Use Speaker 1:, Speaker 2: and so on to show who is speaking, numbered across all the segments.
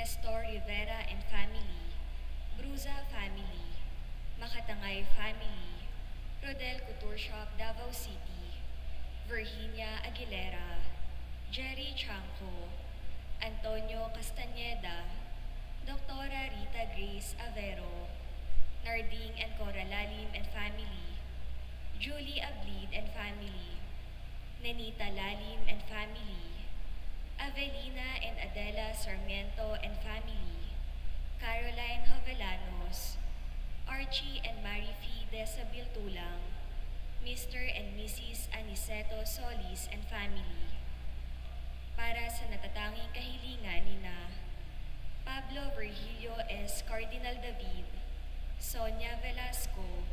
Speaker 1: Nestor Rivera and family, Bruza family, Makatangay family, Rodel Couture Shop Davao City, Virginia Aguilera, Jerry Chanco, Antonio Castañeda, Doctora Rita Grace Avero, Narding and Cora Lalim and family, Julie Ablid and family, Nenita Lalim and family, Avelina and Adela Sarmiento and family, Caroline Havelanos, Archie and Marifi Desabiltulang, Mr. and Mrs. Aniceto Solis and family, para sa natatanging kahilingan ni na Pablo Virgilio S. Cardinal David, Sonia Velasco,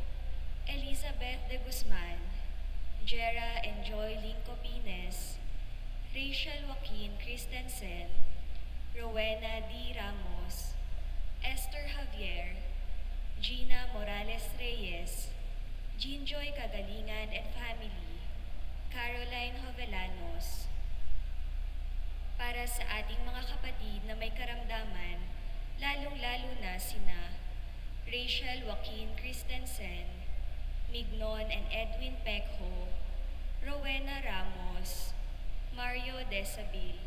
Speaker 1: Elizabeth de Guzman, Jera and Joy Linco Pines, Rachel Joaquin Christensen, Rowena D. Ramos, Esther Javier, Gina Morales Reyes, Jinjoy Kagalingan and family, Caroline Hovelanos. Para sa ating mga kapatid na may karamdaman, lalong-lalo na sina Rachel Joaquin Christensen, Mignon and Edwin Pecjo, Rowena Ramos, Mario Desabil.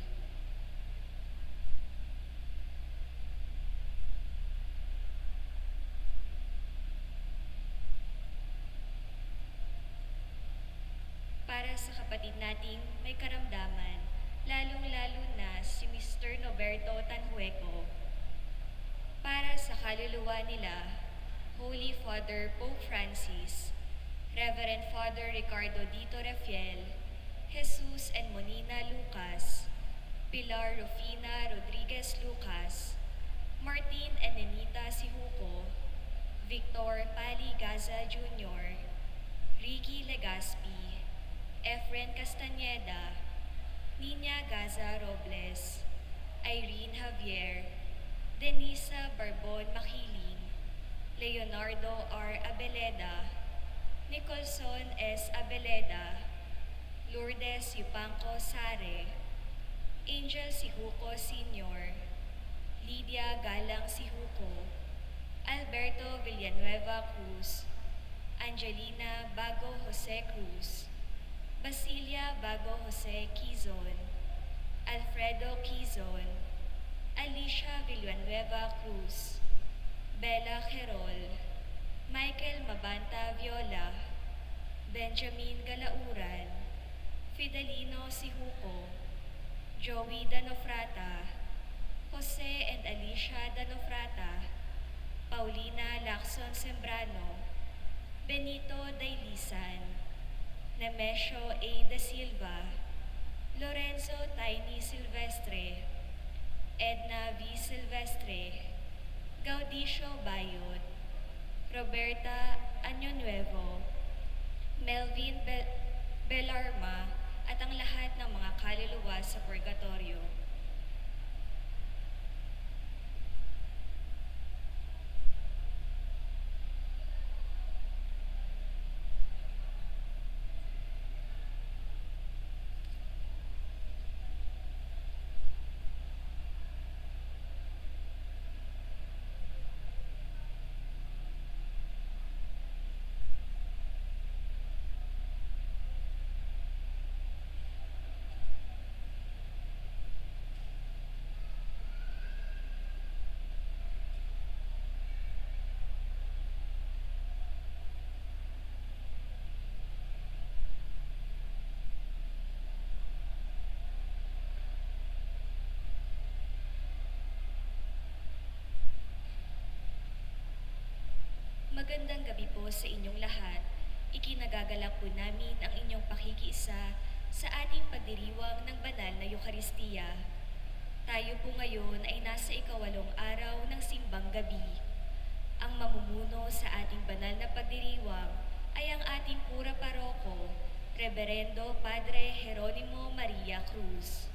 Speaker 1: Para sa kapatid nating may karamdaman, lalong-lalo na si Mr. Noberto Tanhueco. Para sa kaluluwa nila, Holy Father Pope Francis, Reverend Father Ricardo Dito Refiel, Jesus and Monina Lucas, Pilar Rufina Rodriguez Lucas, Martin and Nenita Sihuko, Victor Pali Gaza Jr., Ricky Legaspi, Efren Castañeda, Nina Gaza Robles, Irene Javier, Denisa Barbon Makiling, Leonardo R. Abeleda, Nicholson S. Abeleda, Lourdes Yupanco Sare, Angel Sihuko Sr., Lydia Galang Sihuko, Alberto Villanueva Cruz, Angelina Bago Jose Cruz, Basilia Bago Jose Quizon, Alfredo Quizon, Alicia Villanueva Cruz, Bella Querol, Michael Mabanta Viola, Benjamin Galauran, Fidelino Sihuko, Joey Danofrata, Jose and Alicia Danofrata, Paulina Lacson Sembrano, Benito Dailisan, Nemesio A. Da Silva, Lorenzo Tiny Silvestre, Edna V. Silvestre, Gaudicio Bayot, Roberta Año Nuevo, Melvin Belarma at ang lahat ng mga kaluluwa sa purgatorio. Magandang gabi po sa inyong lahat. Ikinagagalak po namin ang inyong pakikiisa sa ating pagdiriwang ng banal na Eucharistia. Tayo po ngayon ay nasa ikawalong araw ng simbang gabi. Ang mamumuno sa ating banal na pagdiriwang ay ang ating pura paroko, Reverendo Padre Jeronimo Maria Cruz.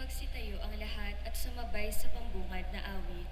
Speaker 1: magsitayo ang lahat at sumabay sa pambungad na awit.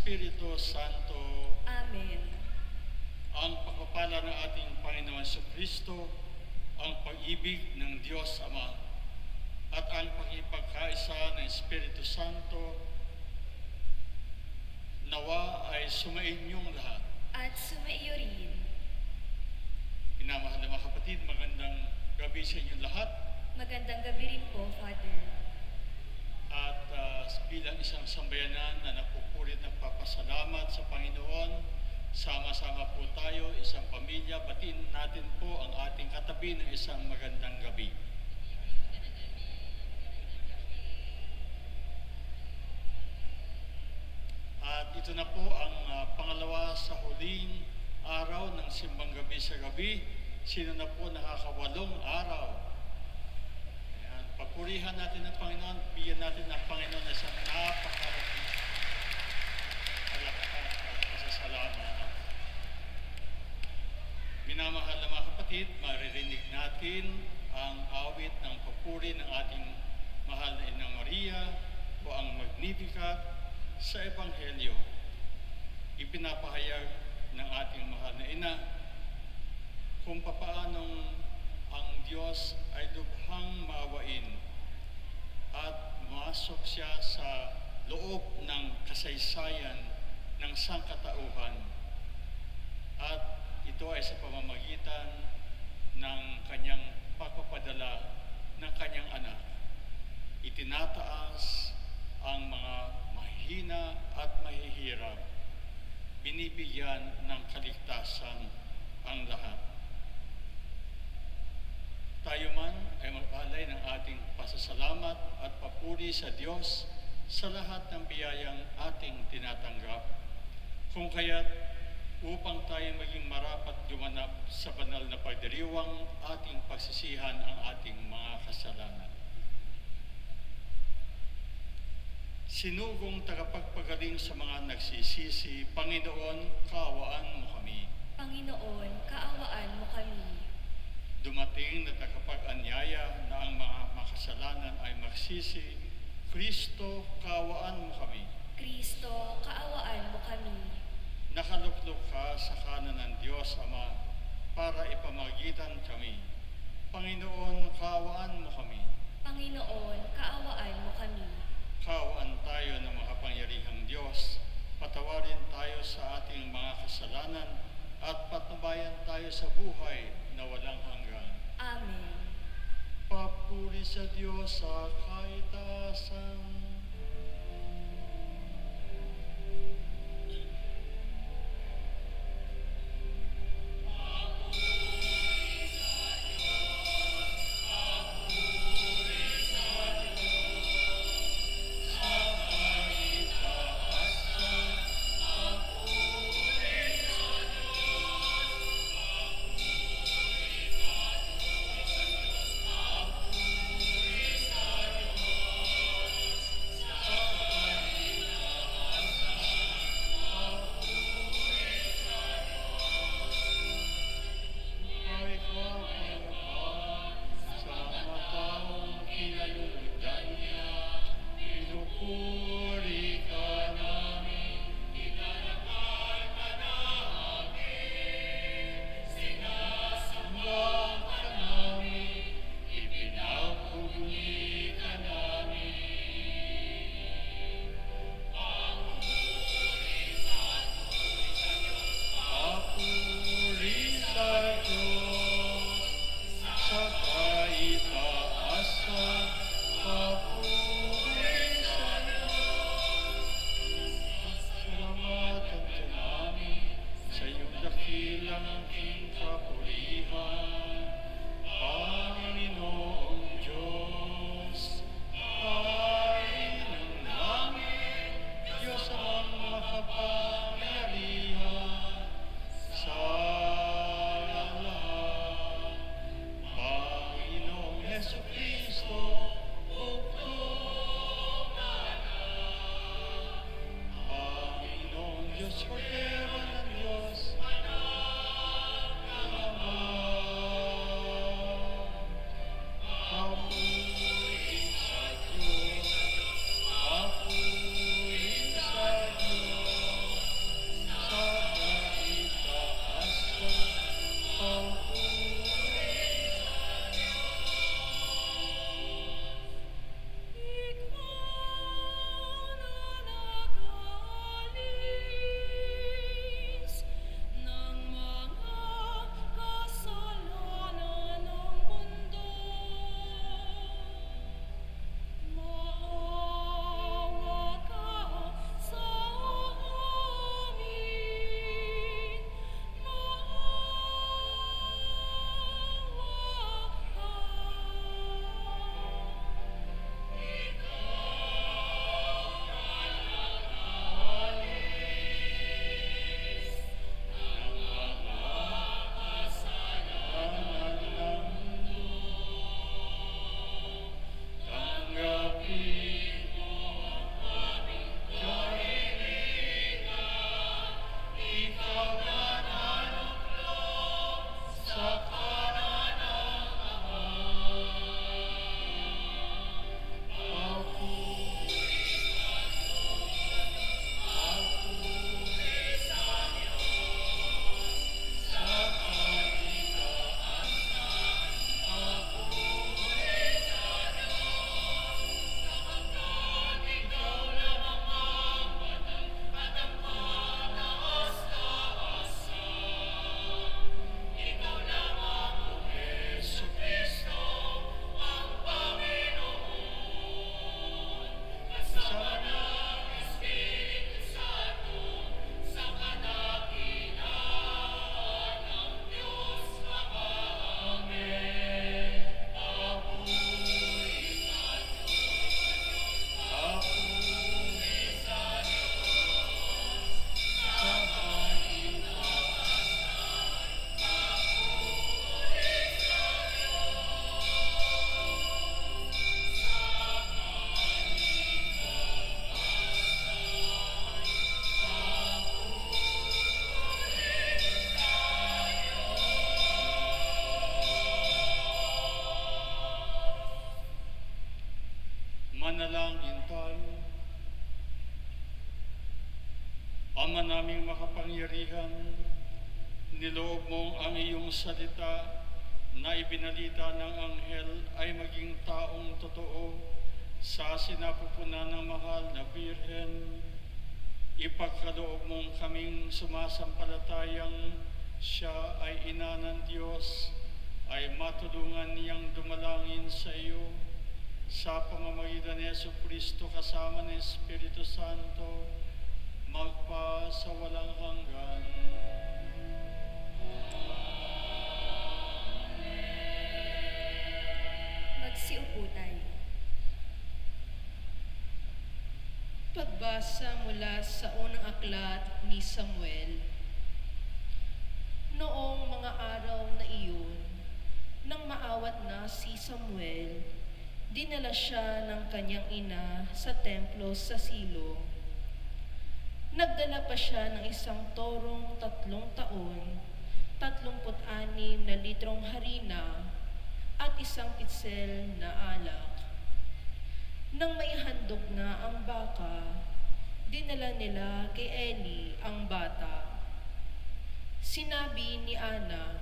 Speaker 2: Espiritu Santo.
Speaker 1: Amen.
Speaker 2: Ang pagpapala ng ating Panginoon Kristo, ang pag-ibig ng Diyos Ama, at ang pag-ipagkaisa ng Espiritu Santo, nawa ay sumainyong lahat.
Speaker 1: At
Speaker 2: gabi sa inyong lahat.
Speaker 1: Magandang gabi rin po, Father.
Speaker 2: At bilang isang sambayanan na napupulit ng papasalamat sa Panginoon, sama-sama po tayo, isang pamilya, batiin natin po ang ating katabi ng isang magandang gabi. At ito na po ang pangalawa sa huling araw ng simbang gabi sa gabi. Sino na po nakakawalong araw? Ayan, papurihan natin ang Panginoon, bigyan natin ng Panginoon na isang napakalaking palakpak at pasasalamat. Minamahal na mga kapatid, maririnig natin ang awit ng papuri ng ating mahal na Inang Maria o ang Magnificat sa Ebanghelyo. Ipinapahayag ng ating mahal na Ina kung papaanong ang Diyos ay lubhang maawain at masok siya sa loob ng kasaysayan ng sangkatauhan. At ito ay sa pamamagitan ng kanyang pagpapadala ng kanyang anak. Itinataas ang mga mahihina at mahihirap. Binibigyan ng kaligtasan ang lahat. Tayo man ay mag-alay ng ating pasasalamat at papuri sa Diyos sa lahat ng biyayang ating tinatanggap. Kung kaya't upang tayo maging marapat gumanap sa banal na pagdiriwang, ating pagsisihan ang ating mga kasalanan. Sinugong tagapagpagaling sa mga nagsisisi, Panginoon, kaawaan mo kami.
Speaker 1: Panginoon, kaawaan mo kami.
Speaker 2: Dumating na tagapag-anyaya na ang mga makasalanan ay magsisi, Kristo, kaawaan mo kami.
Speaker 1: Kristo, kaawaan mo kami.
Speaker 2: Nakaluklok ka sa kanan ng Diyos Ama para ipamagitan kami. Panginoon, kaawaan mo kami.
Speaker 1: Panginoon, kaawaan mo kami.
Speaker 2: Kaawaan tayo ng makapangyarihang Diyos. Patawarin tayo sa ating mga kasalanan at patnubayan tayo sa buhay na walang hanggan.
Speaker 1: Amen.
Speaker 2: Papuri sa Diyos sa kaitaasan. naming makapangyarihan, niloob mong ang iyong salita na ibinalita ng anghel ay maging taong totoo sa sinapupunan ng mahal na Birhen. Ipagkaloob mong kaming sumasampalatayang siya ay ina ng Diyos, ay matulungan niyang dumalangin sa iyo sa pamamagitan ni Jesucristo kasama ng Espiritu Santo, magpa sa walang hanggan.
Speaker 1: Magsiupo tayo.
Speaker 3: Pagbasa mula sa unang aklat ni Samuel. Noong mga araw na iyon, nang maawat na si Samuel, dinala siya ng kanyang ina sa templo sa Silo. Nagdala pa siya ng isang torong 3 taon, 36 na litrong harina, at isang pitsel na alak. Nang maihandog na ang baka, dinala nila kay Eli ang bata. Sinabi ni Ana,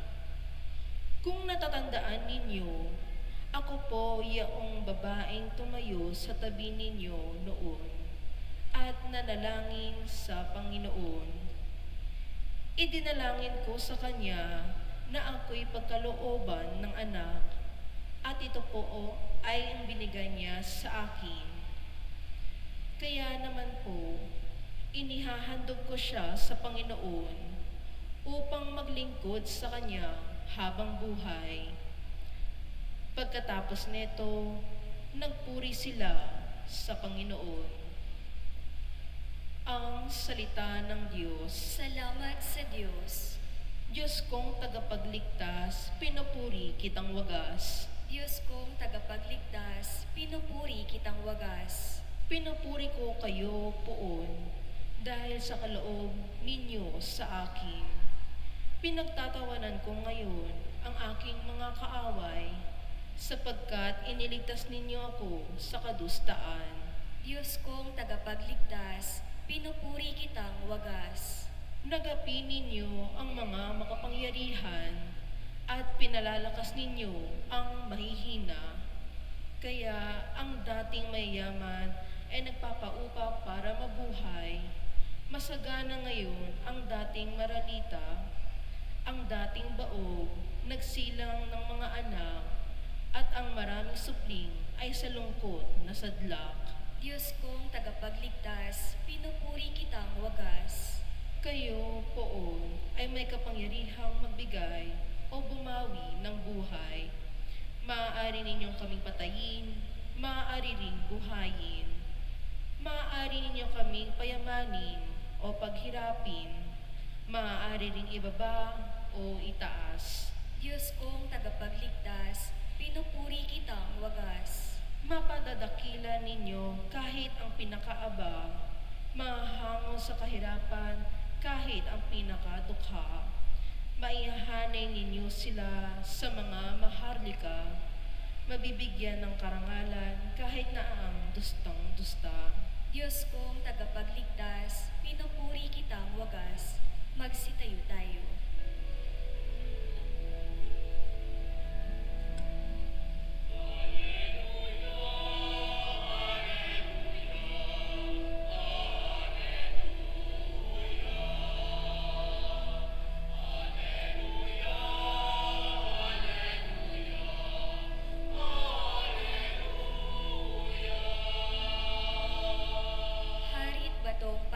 Speaker 3: "Kung natatandaan ninyo, ako po yaong babaeng tumayo sa tabi ninyo noon at nanalangin sa Panginoon. Idinalangin ko sa kanya na ako'y pagkalooban ng anak, at ito po ay ang binigay niya sa akin. Kaya naman po, inihahandog ko siya sa Panginoon upang maglingkod sa kanya habang buhay." Pagkatapos nito, nagpuri sila sa Panginoon. Ang salita ng Diyos.
Speaker 1: Salamat sa Diyos.
Speaker 3: Diyos kong tagapagligtas, pinupuri kitang wagas.
Speaker 1: Diyos kong tagapagligtas, pinupuri kitang wagas.
Speaker 3: Pinupuri ko kayo poon dahil sa kaloob ninyo sa akin. Pinagtatawanan ko ngayon ang aking mga kaaway sapagkat iniligtas ninyo ako sa kadustaan.
Speaker 1: Diyos kong tagapagligtas, pinupuri kitang wagas.
Speaker 3: Nagapi ninyo ang mga makapangyarihan at pinalalakas ninyo ang mahihina. Kaya ang dating mayayaman ay nagpapaupa para mabuhay. Masagana ngayon ang dating maralita, ang dating baog, nagsilang ng mga anak, at ang maraming supling ay sa lungkot na sadlak.
Speaker 1: Diyos kong tagapagligtas, pinupuri kitang wagas.
Speaker 3: Kayo poon ay may kapangyarihang magbigay o bumawi ng buhay. Maaari ninyong kaming patayin, maaari ring buhayin. Maaari ninyong kaming payamanin o paghirapin, maaari ring ibaba o itaas.
Speaker 1: Diyos kong tagapagligtas, pinupuri kitang wagas.
Speaker 3: Mapadadakila ninyo kahit ang pinakaaba, mahahangon sa kahirapan kahit ang pinakadukha. Maihahanay ninyo sila sa mga maharlika, mabibigyan ng karangalan kahit na ang dustang-dusta.
Speaker 1: Diyos kong tagapagligtas, pinupuri kitang wagas. Magsitayo tayo.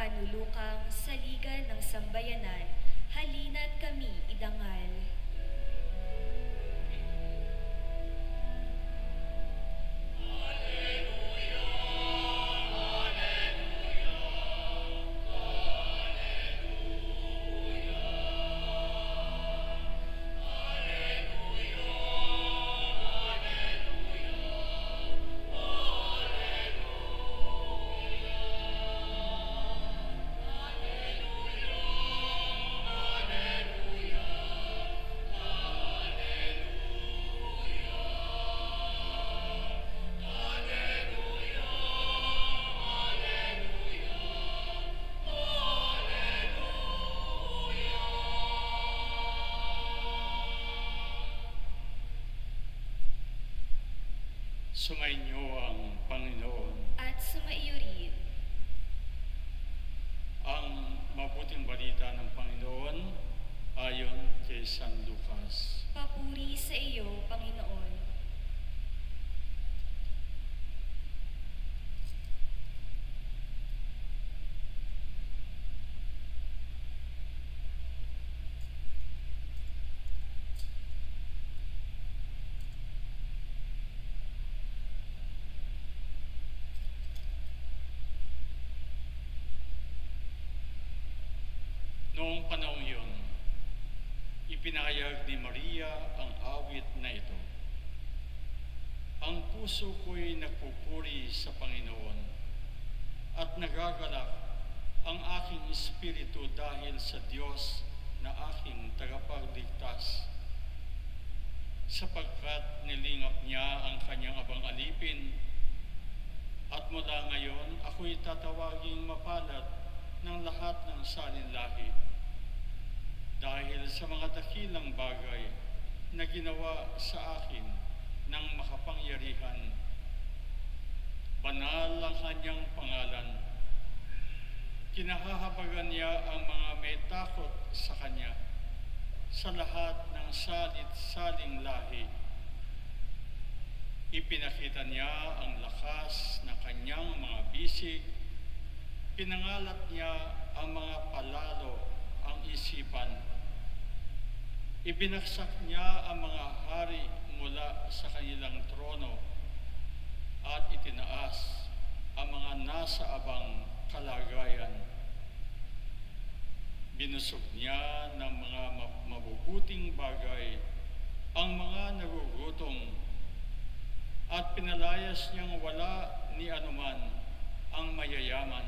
Speaker 1: Panulukang saligan ng sambayanan, halina't kami idangal.
Speaker 2: Sumainyo ang Panginoon.
Speaker 1: At sumaiyo rin.
Speaker 2: Ang mabuting balita ng Panginoon ayon kay San Lucas.
Speaker 1: Papuri sa iyo, Panginoon.
Speaker 2: Noong panahong yun, ipinahayag ni Maria ang awit na ito. Ang puso ko'y nagpupuri sa Panginoon at nagagalak ang aking espiritu dahil sa Diyos na aking tagapagligtas, sapagkat nilingap niya ang kanyang abang alipin, at mula ngayon ako'y tatawaging mapalad ng lahat ng salinlahi dahil sa mga dakilang bagay na ginawa sa akin ng makapangyarihan. Banal ang kanyang pangalan. Kinahahabagan niya ang mga may takot sa kanya sa lahat ng salit-saling lahi. Ipinakita niya ang lakas ng kanyang mga bisig. Pinangalat niya ang mga palalo ang isipan. Ibinagsak niya ang mga hari mula sa kanilang trono at itinaas ang mga nasa abang kalagayan. Binusog niya ng mga mabubuting bagay ang mga nagugutom at pinalayas niyang wala ni anuman ang mayayaman.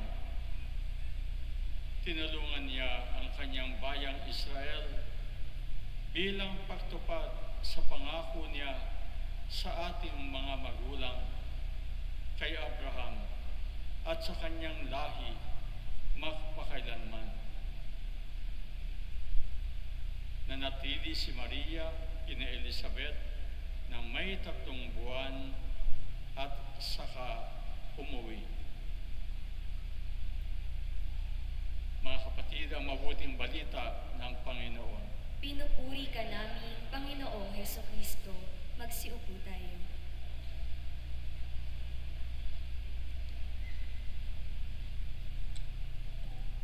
Speaker 2: Tinulungan niya ang kanyang bayang Israel bilang pagtupad sa pangako niya sa ating mga magulang, kay Abraham at sa kanyang lahi magpakailanman. Nanatili si Maria ina Elizabeth ng may 3 buwan at saka umuwi. Mga kapatid, ang mabuting balita ng Panginoon.
Speaker 1: Pinupuri ka namin, Panginoong Hesukristo. Magsiupo tayo.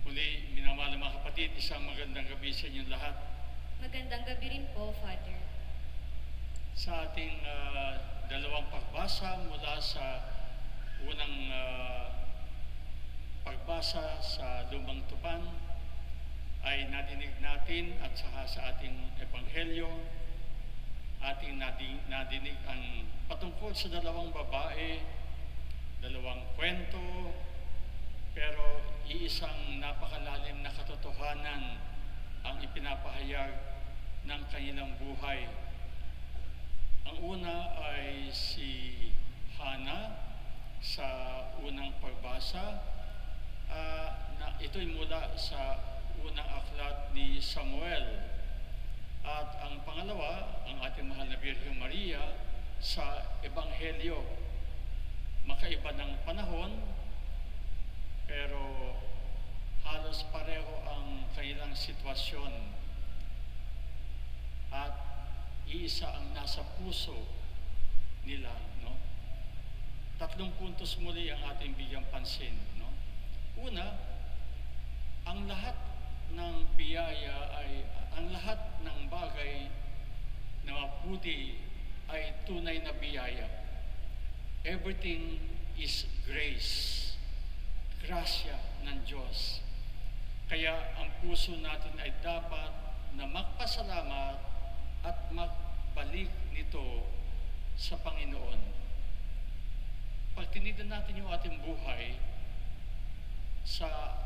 Speaker 2: Muli, minamahal na mga kapatid, isang magandang gabi sa inyong lahat.
Speaker 1: Magandang gabi rin po, Father.
Speaker 2: Sa ating dalawang pagbasa mula sa unang pagbasa sa Lumang Tupan, ay nadinig natin at saka sa ating ebanghelyo, ating nadinig ang patungkol sa dalawang babae, dalawang kwento, pero iisang napakalalim na katotohanan ang ipinapahayag ng kanilang buhay. Ang una ay si Hana sa unang pagbasa, na ito'y mula sa unang aklat ni Samuel. At ang pangalawa, ang ating mahal na Birheng Maria sa Ebanghelyo. Makaiba ng panahon, pero halos pareho ang kanilang sitwasyon. At iisa ang nasa puso nila, no? 3 puntos muli ang ating bigyang pansin, no? Una, ang lahat ng biyaya ang lahat ng bagay na mabuti ay tunay na biyaya. Everything is grace, grasya ng Diyos. Kaya ang puso natin ay dapat na magpasalamat at magbalik nito sa Panginoon. Pag tinignan natin yung ating buhay sa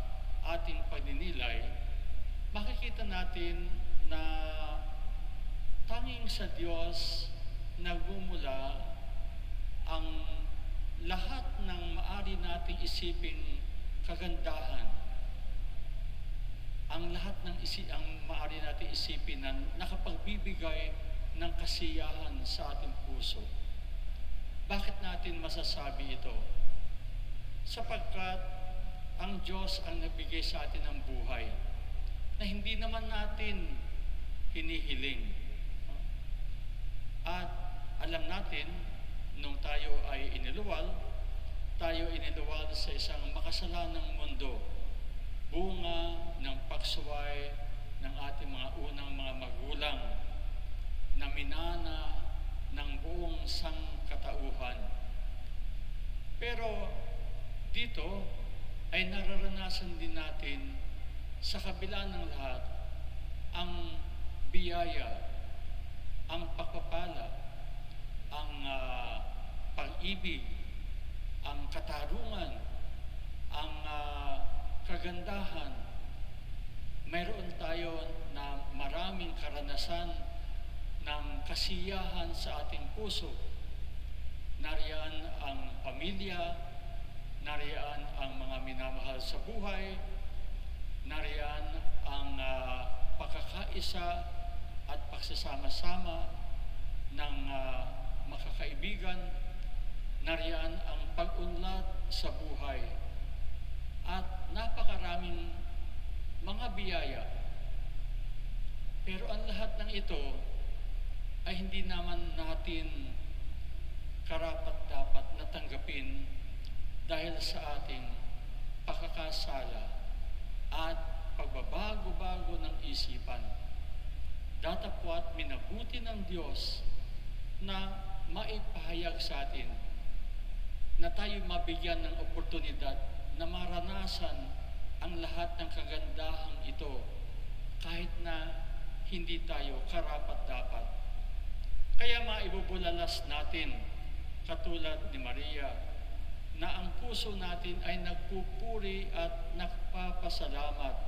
Speaker 2: ating pagninilay, makikita natin na tanging sa Diyos nagmumula ang lahat ng maaari nating isiping kagandahan, ang lahat ng ang maaari nating isipin na nakapagbibigay ng kasiyahan sa ating puso. Bakit natin masasabi ito? Sapagkat ang Diyos ang nagbigay sa atin ng buhay na hindi naman natin hinihiling. At alam natin, nung tayo ay iniluwal sa isang makasalanang mundo, bunga ng pagsuway ng ating mga unang mga magulang na minana ng buong sangkatauhan. Pero dito ay nararanasan din natin sa kabila ng lahat ang biyaya, ang pagpapala, ang pag-ibig, ang katarungan, ang kagandahan. Mayroon tayo na maraming karanasan ng kasiyahan sa ating puso. Nariyan ang pamilya, nariyan ang mga minamahal sa buhay, nariyan ang pagkakaisa at pagsasama-sama ng makakaibigan, nariyan ang pag-unlad sa buhay, at napakaraming mga biyaya. Pero ang lahat ng ito ay hindi naman natin karapat-dapat na tanggapin dahil sa ating pagkakasala at pagbabago-bago ng isipan. Datapwat minabuti ng Diyos na maipahayag sa atin na tayo mabigyan ng oportunidad na maranasan ang lahat ng kagandahang ito kahit na hindi tayo karapat-dapat. Kaya maibubulalas natin, katulad ni Maria, na ang puso natin ay nagpupuri at nagpapasalamat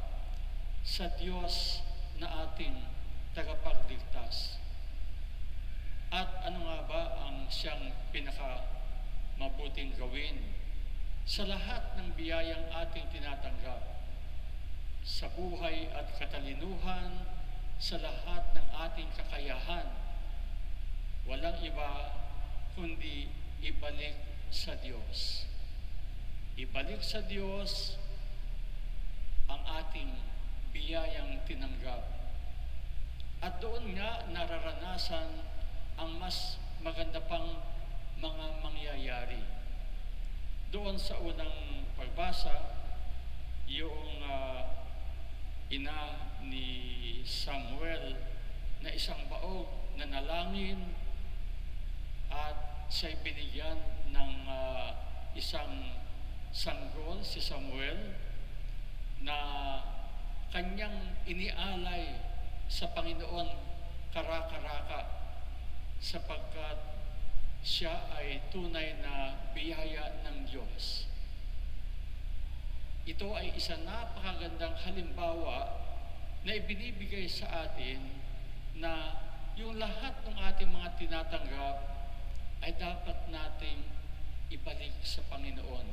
Speaker 2: sa Diyos na ating tagapagligtas. At ano nga ba ang siyang pinakamabuting gawin sa lahat ng biyayang ating tinatanggap? Sa buhay at katalinuhan, sa lahat ng ating kakayahan, walang iba kundi ibalik sa Diyos. Ibalik sa Diyos ang ating biyayang tinanggap. At doon nga nararanasan ang mas maganda pang mga mangyayari. Doon sa unang pagbasa, yung ina ni Samuel na isang baog na nalangin at siya'y binigyan ng isang sanggol, si Samuel, na kanyang inialay sa Panginoon kara-karaka sapagkat siya ay tunay na biyaya ng Diyos. Ito ay isang napakagandang halimbawa na ibinibigay sa atin na yung lahat ng ating mga tinatanggap ay dapat nating ibalik sa Panginoon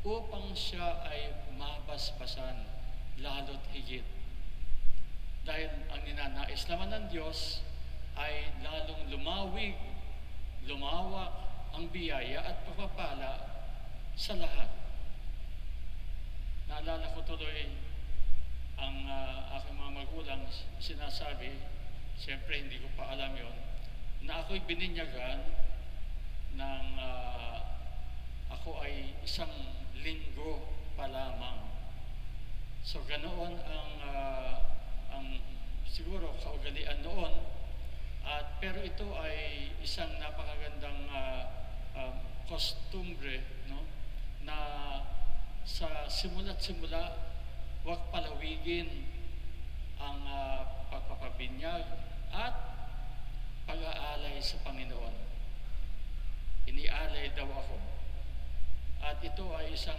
Speaker 2: upang siya ay mabasbasan lalo't higit. Dahil ang ninanais naman ng Diyos ay lalong lumawak ang biyaya at pagpapala sa lahat. Naalala ko tuloy ang aking mga magulang sinasabi, siyempre hindi ko pa alam yon, na ako'y bininyagan ng ako ay 1 linggo pa lamang. So ganoon ang siguro kaugalian noon, at pero ito ay isang napakagandang kostumbre, no, na sa simula't simula huwag palawigin ang pagpapabinyag at pag-aalay sa Panginoon. Inialay daw ako. At ito ay isang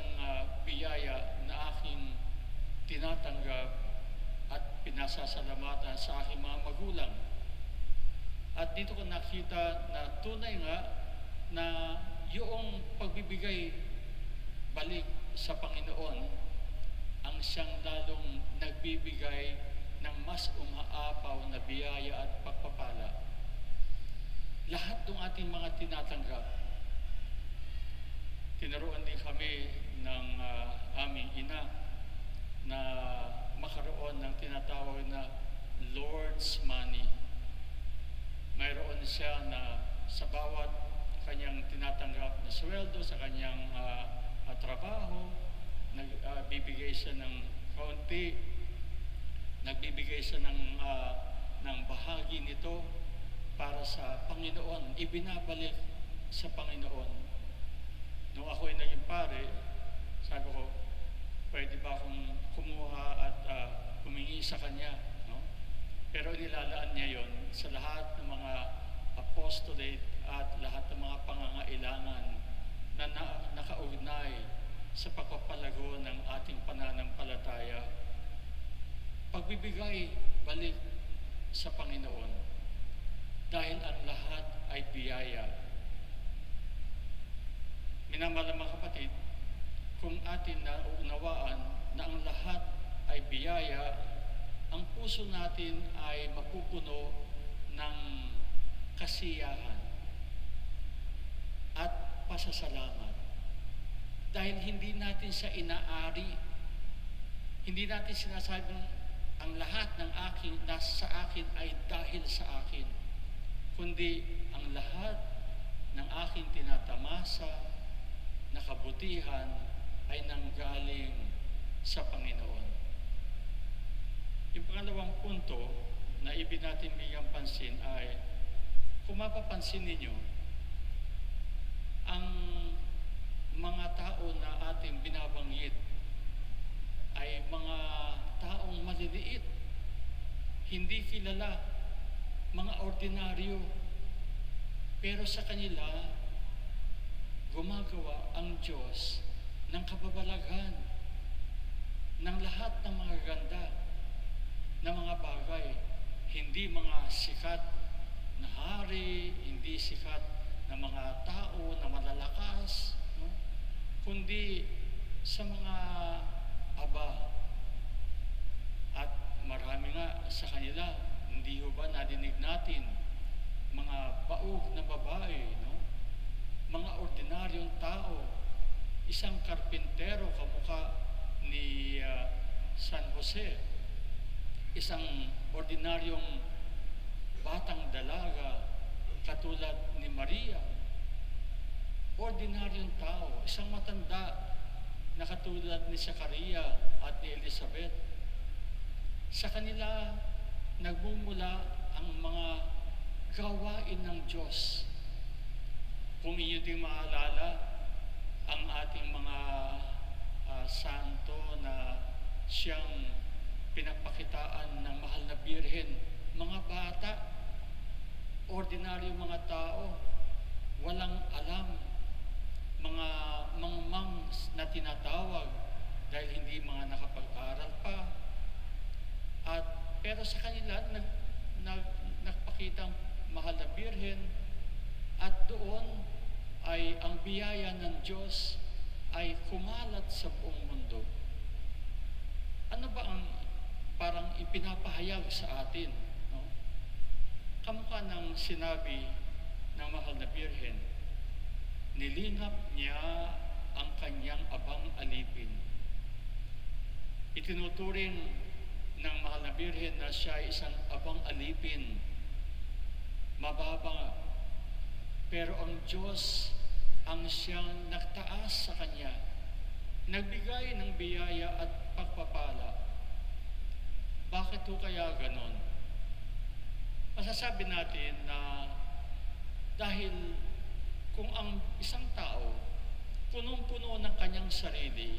Speaker 2: biyaya na aking tinatanggap at pinasasalamatan sa aking mga magulang. At dito ko nakita na tunay nga na yung pagbibigay balik sa Panginoon ang siyang lalong nagbibigay ng mas umaapaw na biyaya at pagpapala. Lahat ng ating mga tinatanggap tinuruan din kami ng aming ina na makaroon ng tinatawag na Lord's money. Mayroon siya na sa bawat kanyang tinatanggap na sweldo sa kanyang trabaho, nagbibigay siya ng kaunti, nagbibigay siya ng bahagi nito para sa Panginoon, ibinabalik sa Panginoon. Nung ako ay naging pare, sabi ko, pwede ba akong kumuha at humingi sa kanya? No? Pero nilalaan niya yon sa lahat ng mga apostolate at lahat ng mga pangangailangan na nakaugnay sa pagpapalago ng ating pananampalataya. Pagbibigay balik sa Panginoon dahil ang lahat ay biyaya. Minamahal mga kapatid, kung atin naunawaan na ang lahat ay biyaya, ang puso natin ay mapupuno ng kasiyahan at pasasalamat. Dahil hindi natin siya inaari, hindi natin sinasabing ang lahat ng nasa akin ay dahil sa akin, kundi ang lahat ng aking tinatamasa na kabutihan ay nanggaling sa Panginoon. Yung pangalawang punto na ibig natin bigyang pansin ay, kung mapapansin ninyo, ang mga tao na ating binabanggit ay mga taong maliliit, hindi kilala, mga ordinaryo. Pero sa kanila, gumagawa ang Diyos ng kababalaghan ng lahat ng mga ganda na mga bagay. Hindi mga sikat na hari, hindi sikat na mga tao na malalakas, no? Kundi sa mga aba. At marami nga sa kanila, hindi ho ba nadinig natin, mga baog na babae, no? Mga ordinaryong tao, isang karpintero kamukha ni San Jose, isang ordinaryong batang dalaga katulad ni Maria, ordinaryong tao, isang matanda na katulad ni Zachariah at ni Elizabeth. Sa kanila nagmumula ang mga gawain ng Diyos. Kung inyo din maalala, ang ating mga santo na siyang pinapakitaan ng mahal na birhen, mga bata, ordinaryo mga tao, walang alam, mga mangmang na tinatawag dahil hindi mga nakapag-aral pa. Pero sa kanila, nagpakitang mahal na birhen, at doon ay ang biyaya ng Diyos ay kumalat sa buong mundo. Ano ba ang parang ipinapahayag sa atin? No? Kamukha ng sinabi ng mahal na birhen, nilingap niya ang kanyang abang alipin. Itinuturing ng mahal na birhen na siya ay isang abang alipin, mababa, pero ang Diyos ang siyang nagtaas sa kanya, nagbigay ng biyaya at pagpapala. Bakit ho kaya ganon? Masasabi natin na dahil kung ang isang tao punong-puno ng kanyang sarili,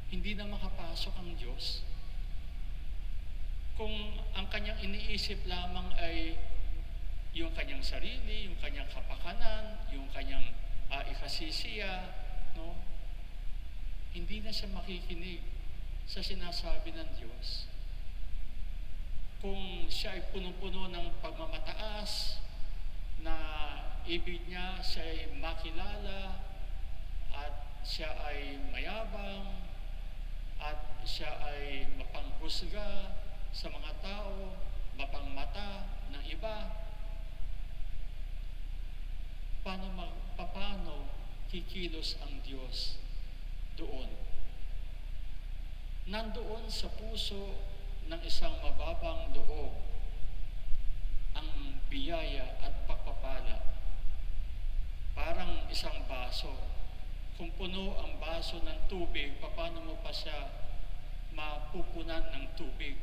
Speaker 2: hindi na makapasok ang Diyos. Kung ang kanyang iniisip lamang ay yung kanyang sarili, yung kanyang kapakanan, yung kanyang ikasisiya, no? Hindi na siya makikinig sa sinasabi ng Diyos. Kung siya ay punong-puno ng pagmamataas, na ibig niya siya ay makilala, at siya ay mayabang, at siya ay mapanghusga sa mga tao, mapangmata ng iba, paano kikilos ang Diyos doon. Nandoon sa puso ng isang mababang loob ang biyaya at pagpapala. Parang isang baso. Kung puno ang baso ng tubig, paano mo pa siya mapupunan ng tubig?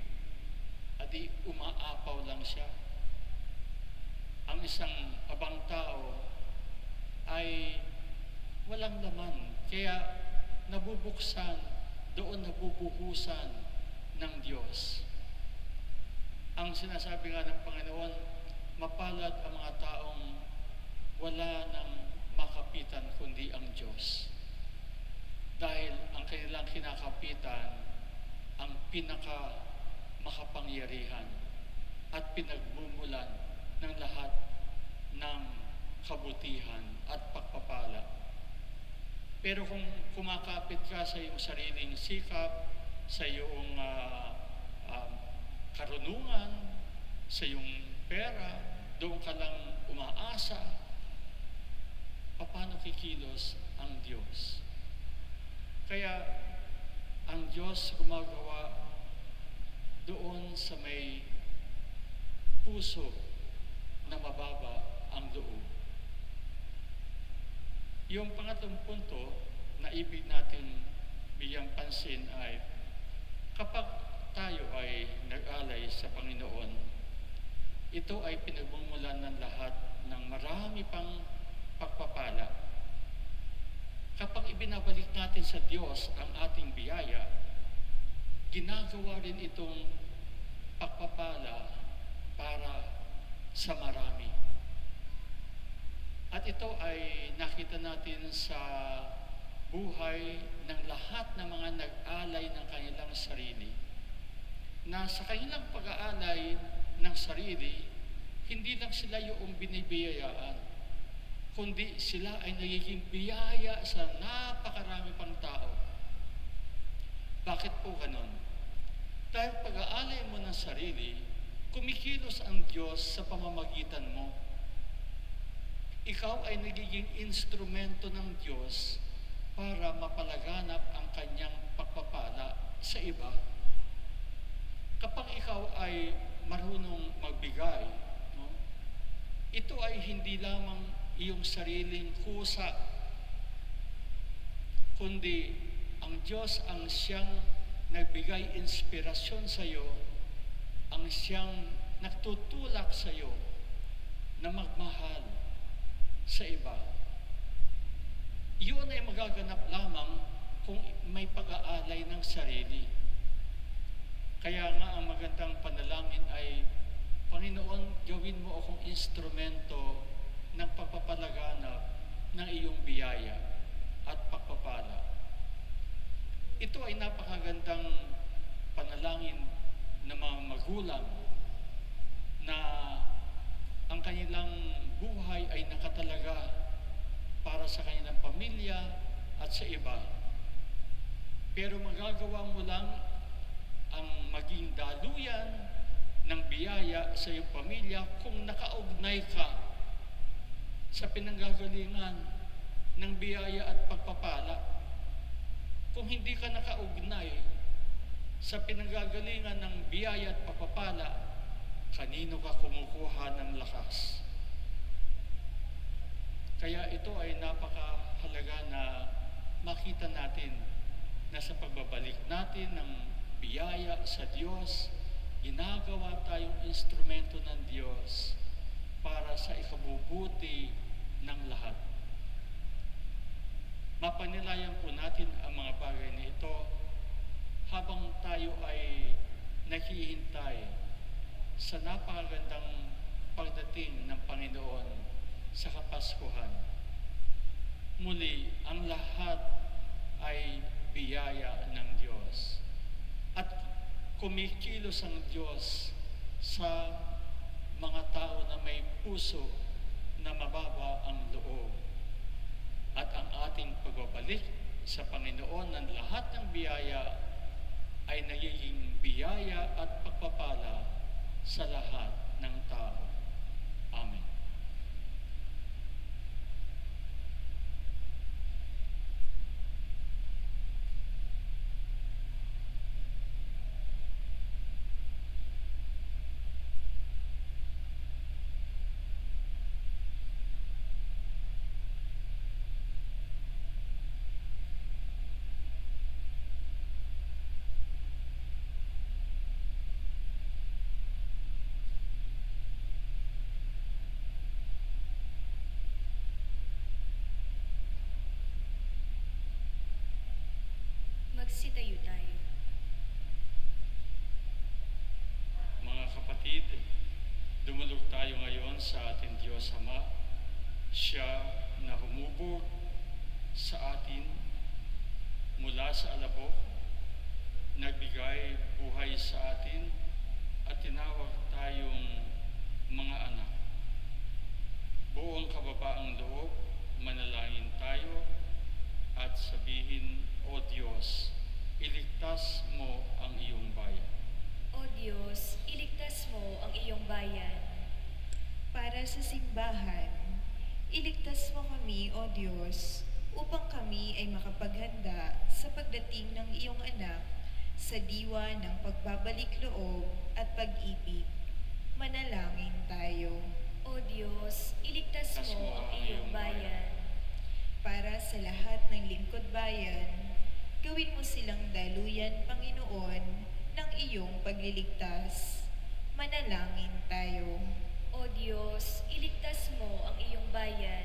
Speaker 2: Adi umaapaw lang siya. Ang isang abang tao ay walang laman, kaya nabubuksan, doon nabubuhusan ng Diyos. Ang sinasabi nga ng Panginoon, mapalad ang mga taong wala nang makapitan kundi ang Diyos. Dahil ang kanilang kinakapitan ang pinaka makapangyarihan at pinagmumulan ng lahat ng kabutihan at pagpapala. Pero kung kumakapit ka sa iyong sariling sikap, sa iyong karunungan, sa iyong pera, doon ka lang umaasa, paano kikilos ang Diyos? Kaya ang Diyos gumagawa doon sa may puso na mababa ang loob. Yung pangatlong punto na ibig natin bigyang pansin ay kapag tayo ay nag-alay sa Panginoon, ito ay pinagmumulan ng lahat ng marami pang pagpapala. Kapag ibinabalik natin sa Diyos ang ating biyaya, ginagawa rin itong pagpapala para sa marami. At ito ay nakita natin sa buhay ng lahat ng mga nag-alay ng kanilang sarili. Na sa kanilang pag-aalay ng sarili, hindi lang sila yung binibiyayaan, kundi sila ay nagiging biyaya sa napakarami pang tao. Bakit po ganon? Dahil pag-aalay mo ng sarili, kumikilos ang Diyos sa pamamagitan mo. Ikaw ay nagiging instrumento ng Diyos para mapalaganap ang kanyang pagpapala sa iba. Kapag ikaw ay marunong magbigay, no, ito ay hindi lamang iyong sariling kusa, kundi ang Diyos ang siyang nagbigay inspirasyon sa iyo, ang siyang nagtutulak sa iyo na magmahal sa iba. Iyon ay magaganap lamang kung may pag-aalay ng sarili. Kaya nga ang magandang panalangin ay, Panginoon, gawin mo akong instrumento ng pagpapalaganap ng iyong biyaya at pagpapala. Ito ay napakagandang panalangin ng mga magulang na ang kanilang buhay ay nakatalaga para sa kanilang pamilya at sa iba. Pero magagawa mo lang ang maging daluyan ng biyaya sa iyong pamilya kung nakaugnay ka sa pinanggagalingan ng biyaya at pagpapala. Kung hindi ka nakaugnay sa pinanggagalingan ng biyaya at pagpapala, kanino ka kumukuha ng lakas? Kaya ito ay napakahalaga na makita natin na sa pagbabalik natin ng biyaya sa Diyos, ginagawa tayong instrumento ng Diyos para sa ikabubuti ng lahat. Mapanilayan po natin ang mga bagay na ito habang tayo ay naghihintay sa napakagandang pagdating ng Panginoon sa Kapaskuhan. Muli, ang lahat ay biyaya ng Diyos. At kumikilos ang Diyos sa mga tao na may puso na mababa ang loob. At ang ating pagbabalik sa Panginoon ng lahat ng biyaya ay nagiging biyaya at pagpapala sa lahat ng tao. Amen.
Speaker 1: magsitayo tayo.
Speaker 2: Mga kapatid, dumulog tayo ngayon sa ating Diyos Ama. Siya na humubog sa atin mula sa alabok, nagbigay buhay sa atin at tinawag tayong mga anak. Buong kababaang loob, manalangin tayo at sabihin, O Diyos, iligtas mo ang iyong bayan.
Speaker 1: O Diyos, iligtas mo ang iyong bayan.
Speaker 4: Para sa simbahan, iligtas mo kami, O Diyos, upang kami ay makapaghanda sa pagdating ng iyong anak sa diwa ng pagbabalik loob at pag-ibig. Manalangin tayo.
Speaker 1: O Diyos, iligtas mo ang iyong bayan.
Speaker 4: Para sa lahat ng lingkod bayan, gawin mo silang daluyan, Panginoon, ng iyong pagliligtas. Manalangin tayo.
Speaker 1: O Diyos, iligtas mo ang iyong bayan.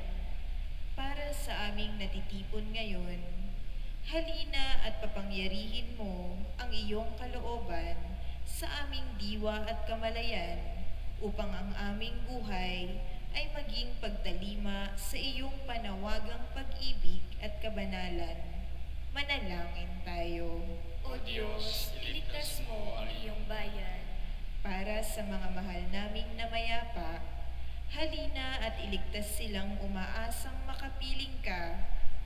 Speaker 4: Para sa aming natitipon ngayon, halina at papangyarihin mo ang iyong kalooban sa aming diwa at kamalayan upang ang aming buhay ay maging pagtalima sa iyong panawagang pag-ibig at kabanalan. Manalangin tayo.
Speaker 1: O Diyos, iligtas mo ang iyong bayan.
Speaker 4: Para sa mga mahal naming namayapa, halina at iligtas silang umaasang makapiling ka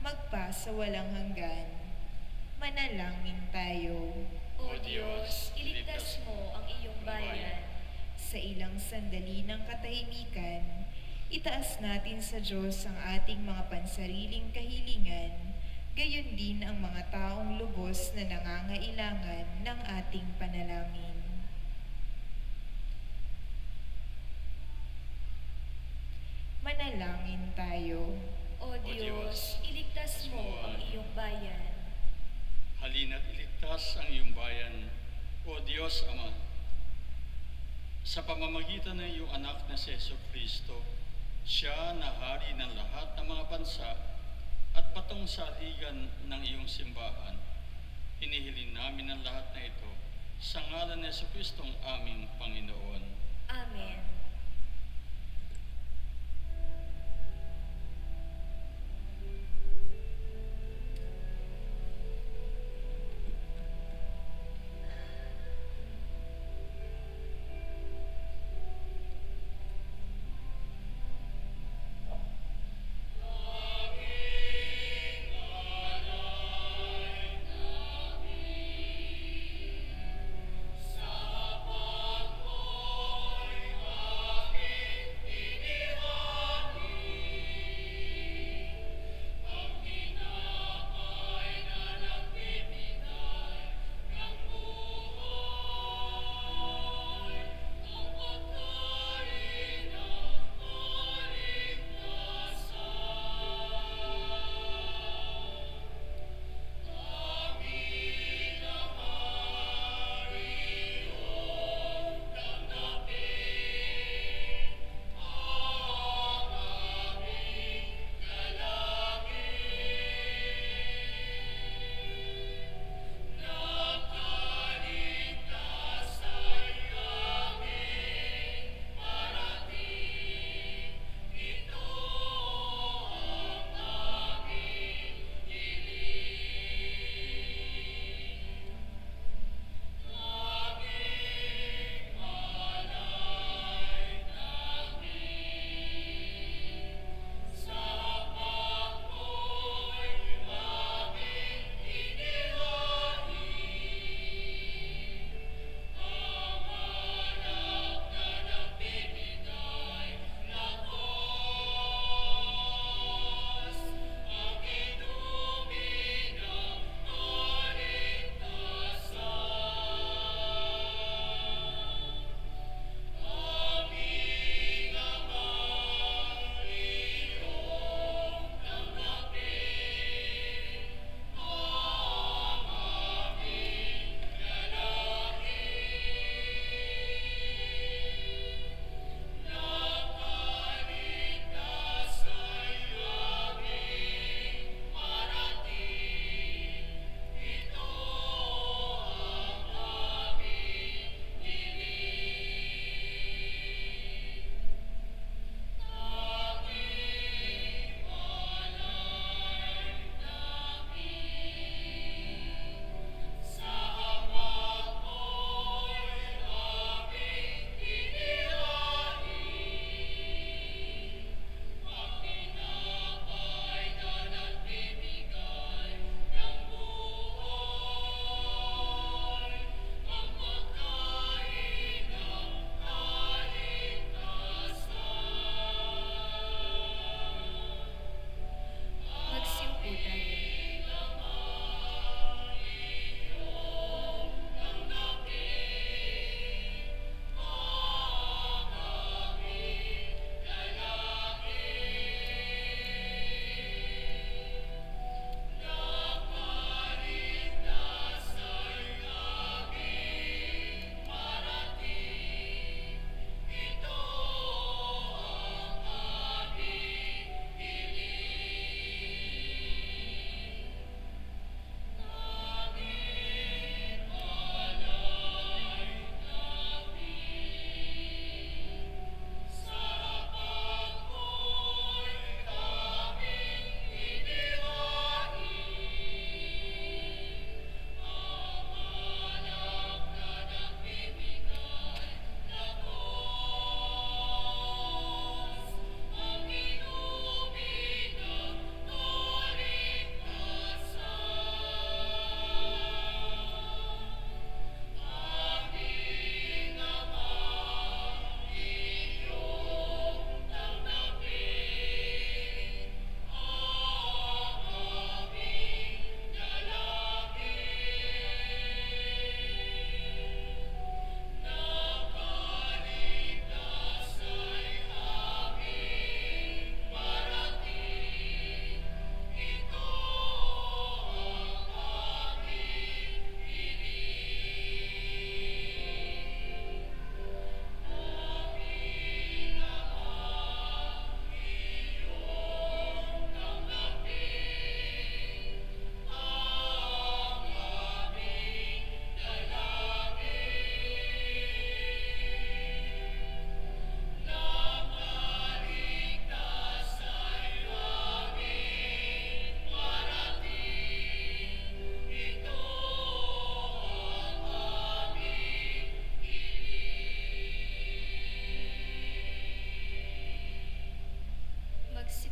Speaker 4: magpa sa walang hanggan. Manalangin tayo.
Speaker 1: O Diyos, iligtas mo ang iyong bayan.
Speaker 4: Sa ilang sandali ng katahimikan, itaas natin sa Diyos ang ating mga pansariling kahilingan, gayon din ang mga taong lubos na nangangailangan ng ating panalangin. Manalangin tayo.
Speaker 1: O Diyos, iligtas mo ang iyong bayan.
Speaker 2: Halina't iligtas ang iyong bayan, O Diyos Ama. Sa pamamagitan ng iyong anak na si Jesucristo, siya na hari ng lahat ng mga bansa at patong sa aligan ng iyong simbahan. Hinihiling namin ang lahat na ito sa ngalan ni Jesucristong aming Panginoon.
Speaker 1: Amen.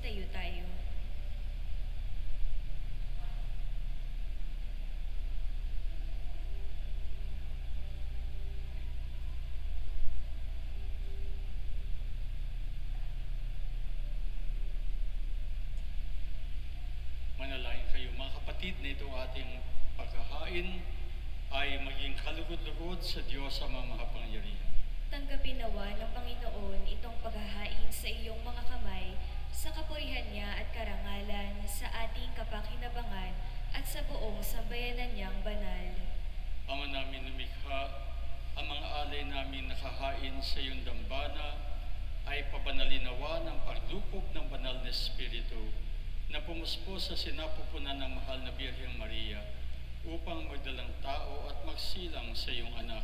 Speaker 1: Magtayo tayo.
Speaker 2: Manalangin kayo mga kapatid na itong ating paghahain ay maging kalugod-lugod sa Diyos sa mga makapangyarihan.
Speaker 1: Tanggapin nawa ng Panginoon itong paghahain sa iyong mga kamay sa kapurihan niya at karangalan sa ating kapakinabangan at sa buong sambayanan niyang banal.
Speaker 2: Ama namin lumikha, ang mga alay namin nakahain sa iyong dambana ay pabanalinawa ng paglukob ng banal na Espiritu na pumuspo sa sinapupunan ng mahal na Birheng Maria upang magdalang tao at magsilang sa iyong anak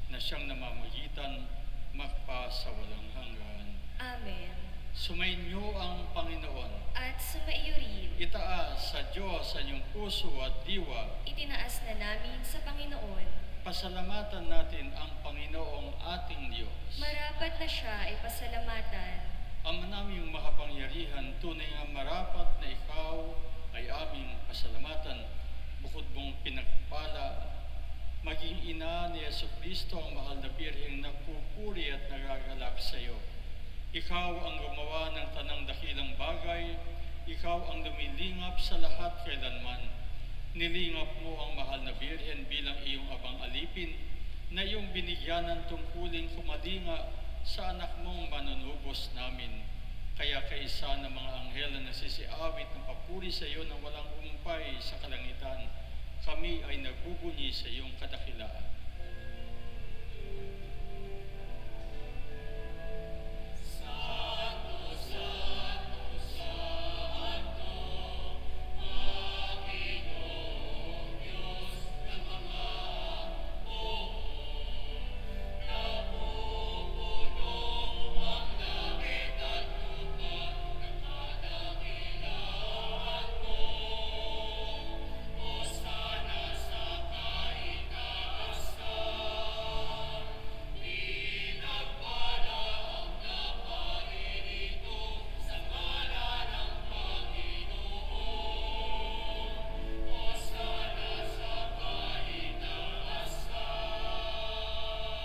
Speaker 2: na siyang namamagitan magpa sa walang hanggan.
Speaker 1: Amen.
Speaker 2: Sumainyo ang Panginoon.
Speaker 1: At sumaiyo rin,
Speaker 2: Itaas sa Diyos sa inyong puso at diwa.
Speaker 1: itinaas na namin sa Panginoon.
Speaker 2: Pasalamatan natin ang Panginoong ating Diyos.
Speaker 1: Marapat na siya ay pasalamatan.
Speaker 2: Ama naming makapangyarihan, tunay nga marapat na ikaw ay aming pasalamatan. Bukod mong pinagpala, maging ina ni Jesucristo ang mahal na Birheng nagpupuri at nagagalak sa iyo. Ikaw ang gumawa ng tanang dakilang bagay, ikaw ang lumilingap sa lahat kailanman. Nilingap mo ang mahal na Birhen bilang iyong abang alipin na iyong binigyan ng tungkuling kumalinga sa anak mong manunubos namin. Kaya kaisa ng mga anghel na nagsisiawit ng papuri sa iyo ng walang umpay sa kalangitan, kami ay nagbubunyi sa iyong kadakilaan.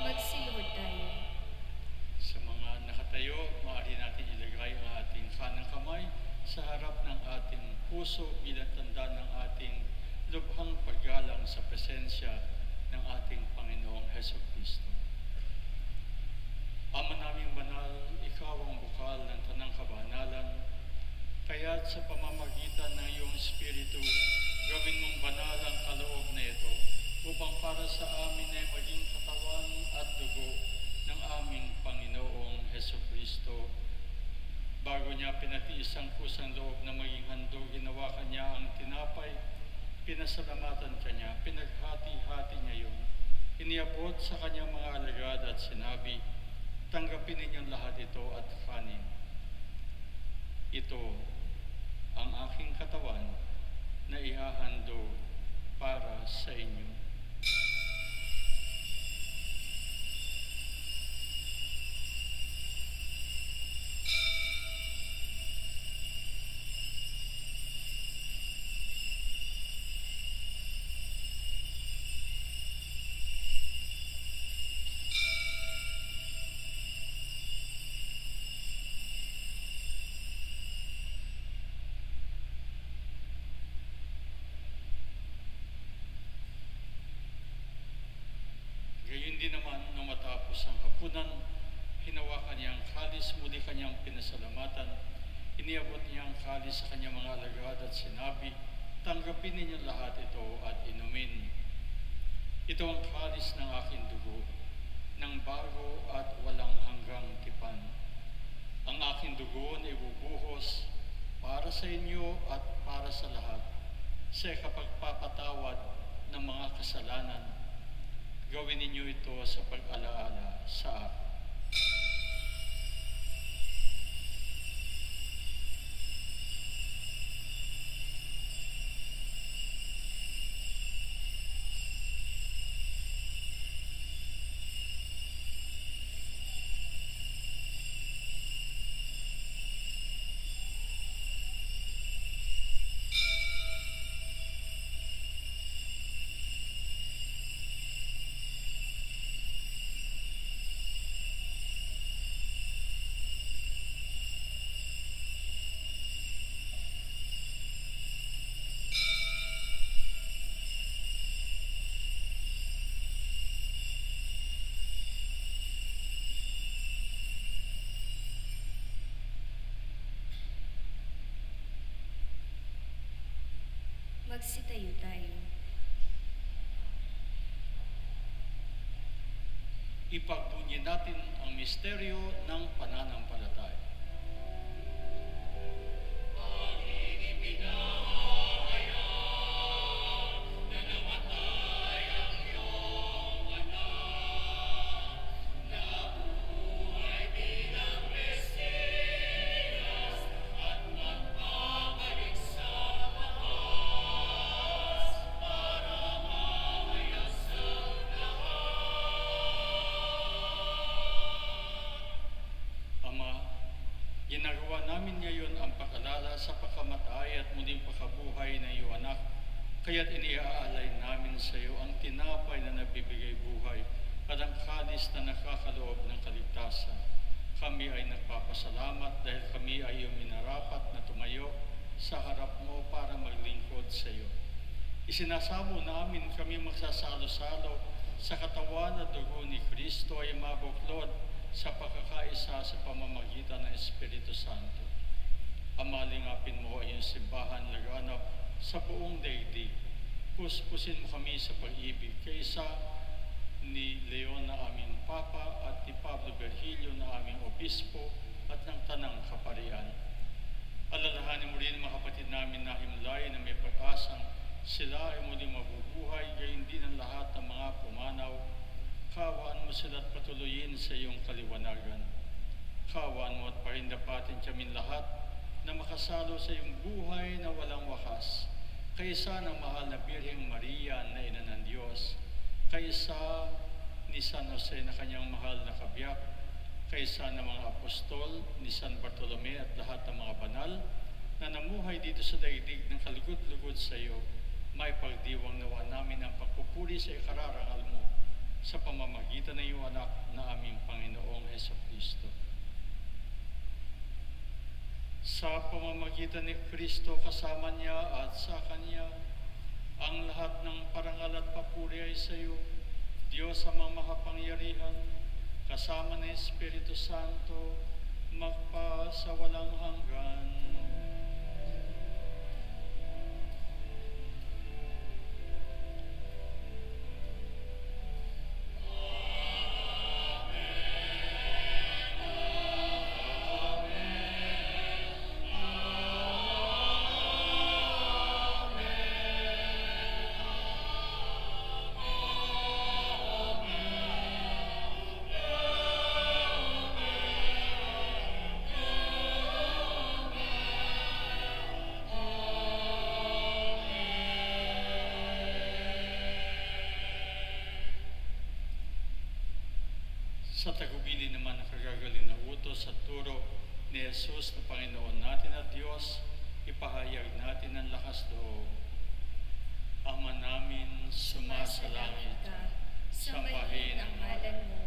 Speaker 1: Magsiluhod tayo.
Speaker 2: Sa mga nakatayo, maaari natin ilagay ang ating kanang kamay sa harap ng ating puso bilang tanda ng ating lubhang paggalang sa presensya ng ating Panginoong Hesukristo. Ama naming banal, ikaw ang bukal ng tanang kabanalan, kaya't sa pamamagitan ng iyong Espiritu, gawin mong banal ang kaloob na ito upang para sa amin ay maging katawan at dugo ng aming Panginoong Hesukristo. Bago niya pinatiis ang kusang loob na maging handog, ginawa kanya ang tinapay, pinasalamatan kanya, pinaghati-hati niya yun. Iniabot sa kanyang mga alagad at sinabi, tanggapin ninyong lahat ito at kanin. Ito ang aking katawan na ihahandog para sa inyo. Gayon din naman, nung matapos ang hapunan, hinawakan niya ang kalis, muli kanyang pinasalamatan. Iniabot niya ang kalis sa kanyang mga alagad at sinabi, tanggapin ninyo lahat ito at inumin. Ito ang kalis ng aking dugo, ng bago at walang hanggang tipan. Ang aking dugo na ibubuhos para sa inyo at para sa lahat, sa kapagpapatawad ng mga kasalanan. Gawin ninyo ito sa pag-alaala sa akin.
Speaker 1: Magsitayo tayo.
Speaker 2: Ipagbunyi natin ang misteryo ng pananampalataya. Ama, ginagawa namin ngayon ang pag-alala sa pagkamatay at muling pagkabuhay ng iyong anak, kaya't iniaalay namin sa iyo ang tinapay na nagbibigay buhay at ang kalis na nakakaloob ng kaligtasan. Kami ay nagpapasalamat dahil kami ay iyong minarapat na tumayo sa harap mo para maglingkod sa iyo. Isinasamo namin kami magsasalo-salo sa katawan at dugo ni Kristo ay mabuklod sa pagkakaisa sa pamamagitan ng Espiritu Santo. Amalingapin mo ay iyong simbahan laganap sa buong daigdig. Puspusin mo kami sa pag-ibig kaysa ni Leon na aming Papa at ni Pablo Virgilio na aming Obispo at ng Tanang Kaparian. Alalahanin mo rin mga kapatid namin na himlay na may pag-asang sila ay muling mabubuhay, gayon din ang lahat ng mga pumanaw. Kaawaan mo sila at patuloyin sa iyong kaliwanagan. Kaawaan mo at parindapatin kami lahat na makasalo sa iyong buhay na walang wakas. Kaysa ng mahal na Birheng Maria na ina ng Diyos, kaysa ni San Jose na kanyang mahal na kabiyak, kaysa ng mga apostol ni San Bartolome at lahat ng mga banal na namuhay dito sa daigdig ng kalugod-lugod sa iyo, may pagdiwang nawa namin ang pagpupuri sa ikararangal mo sa pamamagitan ng iyong anak na aming Panginoong Hesukristo. Sa pamamagitan ni Kristo kasama niya at sa Kanya, ang lahat ng parangal at papuri ay sa iyo, Diyos amang makapangyarihan, kasama ng Espiritu Santo, magpa sa walang hanggan. Sa tagubili naman ng kagagaling na utos at turo ni Jesus na Panginoon natin at Diyos, ipahayag natin ang lakas loob. Ama namin, sumasalangit ka, sambahin ang ngalan mo,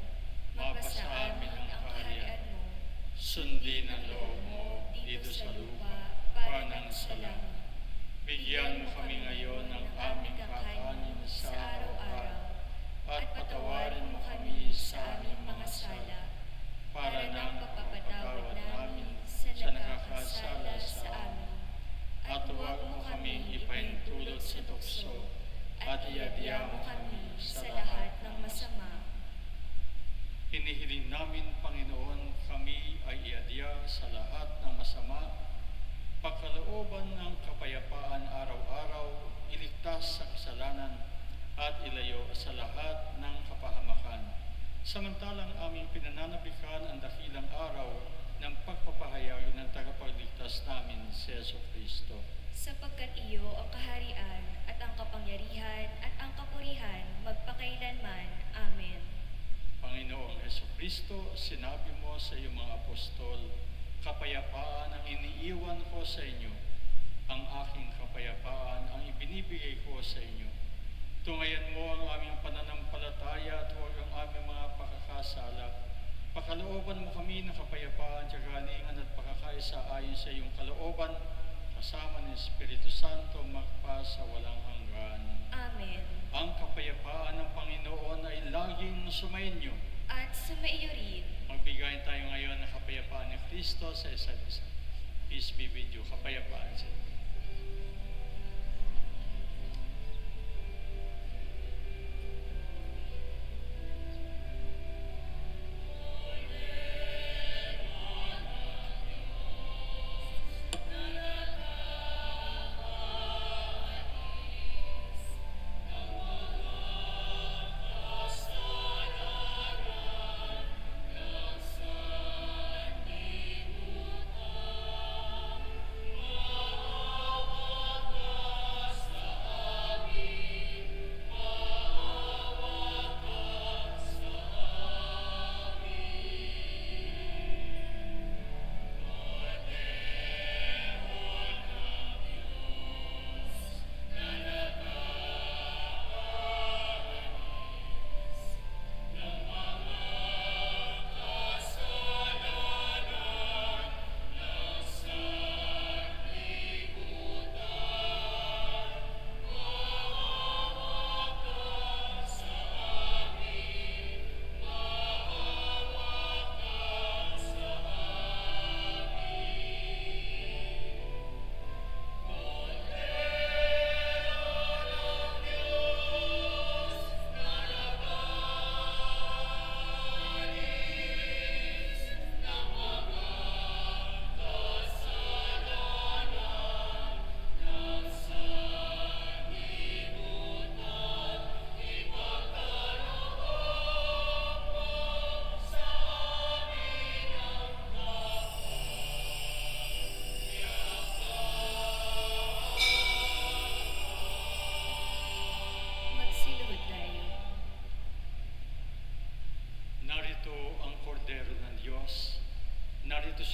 Speaker 2: mapasa amin ang kaharian mo, sundin ang loob mo dito sa lupa para nang sa langit. Bigyan mo kami ngayon ng aming kakanin sa araw-araw, at patawarin mo kami sa aming mga sala, para nang mapapatawad namin sa nakakasala sa amin. At huwag mo kaming ipahintulot sa tukso, at iadya mo kami sa lahat ng masama. Hinihiling namin, Panginoon, kami ay iadya sa lahat ng masama, pagkalooban ng kapayapaan araw-araw, iligtas sa kasalanan, at ilayo sa lahat ng kapahamakan. Samantalang aming pinananabikan ang dakilang araw ng pagpapahayag ng tagapagligtas namin si Jesucristo.
Speaker 1: Sapagkat iyo ang kaharian at ang kapangyarihan at ang kapurihan magpakailanman. Amen.
Speaker 2: Panginoong Jesucristo, sinabi mo sa iyong mga apostol, kapayapaan ang iniiwan ko sa inyo, ang aking kapayapaan ang ibinibigay ko sa inyo. Tungayan mo ang aming pananampalataya at huwag ang aming mga pakakasala. Pakalooban mo kami ng kapayapaan, tiyagalingan at pakakaisa ayon sa iyong kalooban, kasama ng Espiritu Santo, magpa sa walang hanggan.
Speaker 1: Amen.
Speaker 2: Ang kapayapaan ng Panginoon ay laging sumainyo.
Speaker 1: At sumaiyo rin.
Speaker 2: Magbigay tayo ngayon ng kapayapaan ni Kristo sa isa't isa. Peace be with you. Kapayapaan sa inyo.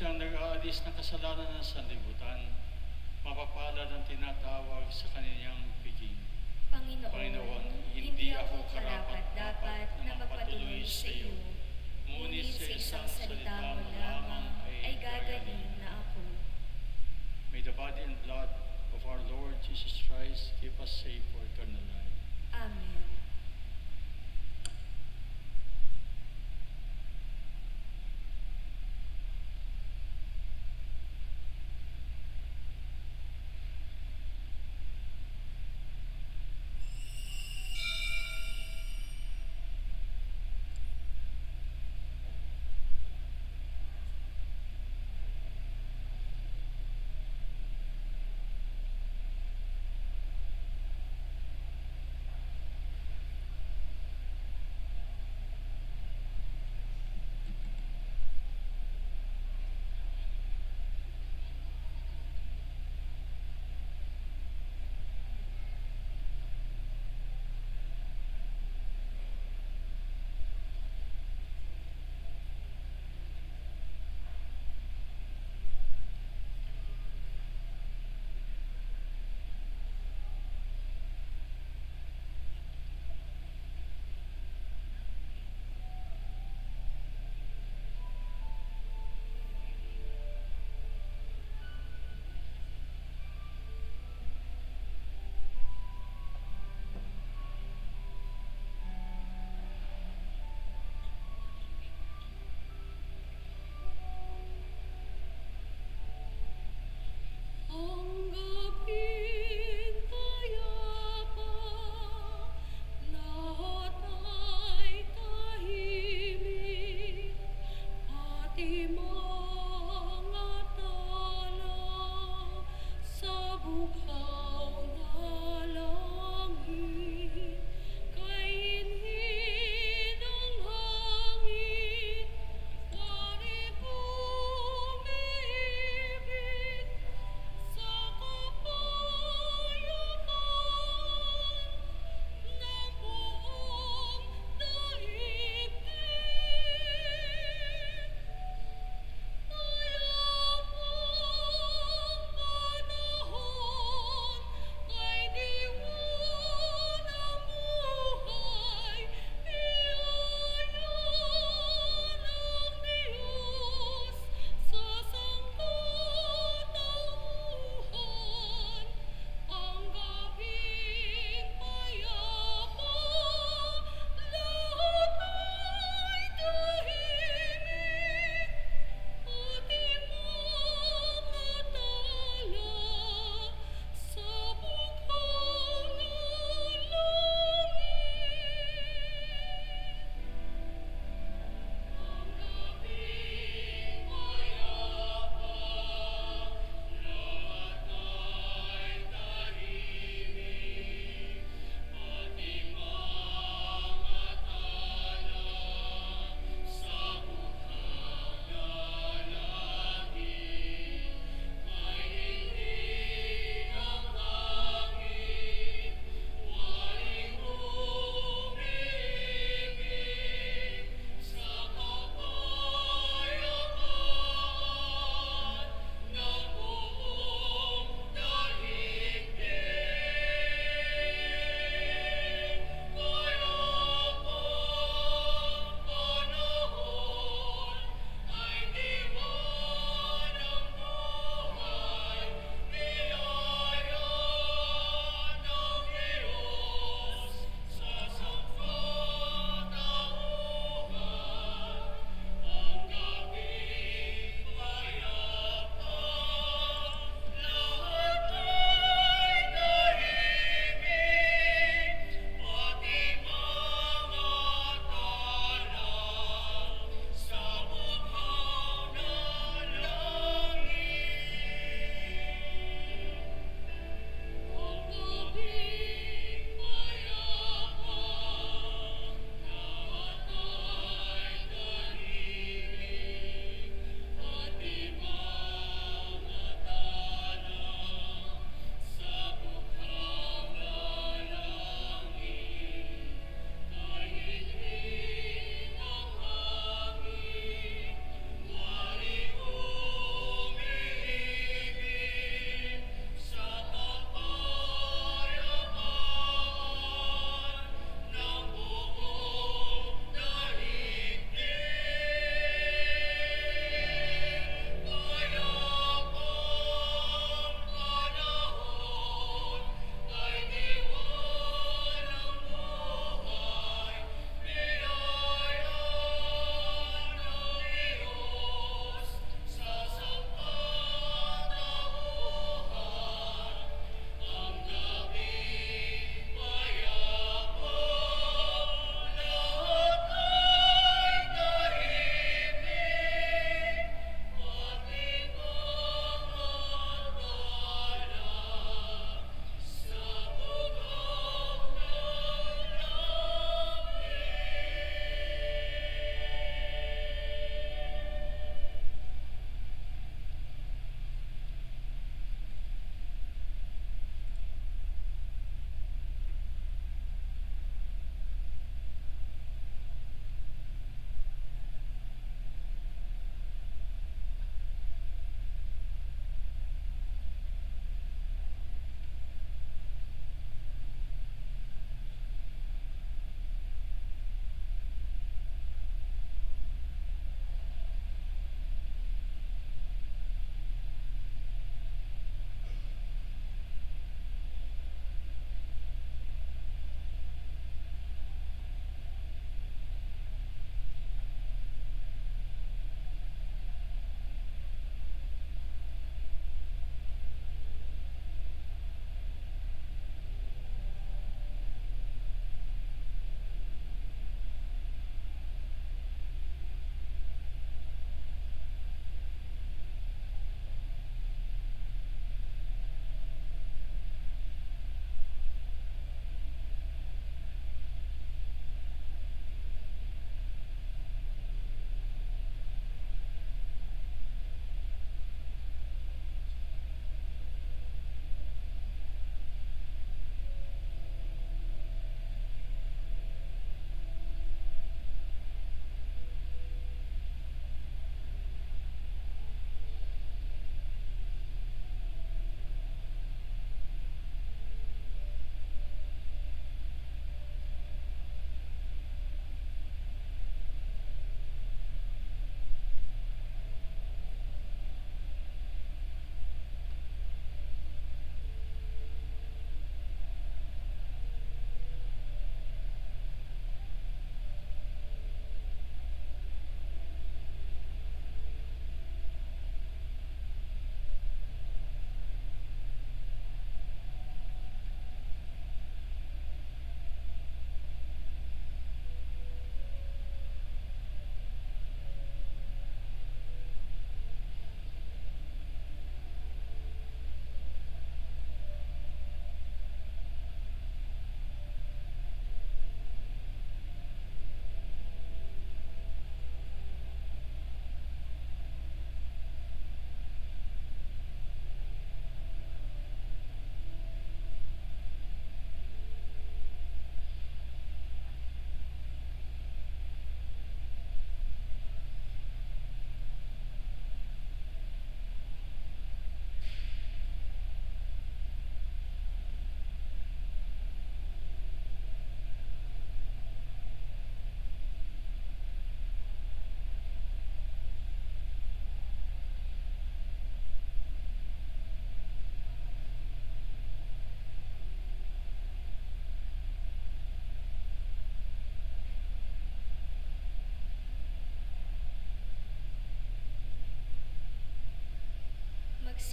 Speaker 2: siyang nag-aalis ng kasalanan ng sanlibutan, mapapalad ang tinatawag sa kanyang piging.
Speaker 1: Panginoon, hindi ako karapat-dapat na magpatuloy sa iyo, ngunit sa isang salita mo lamang ay gagaling na ako.
Speaker 2: May the body and blood of our Lord Jesus Christ keep us safe for eternal life.
Speaker 1: Amen.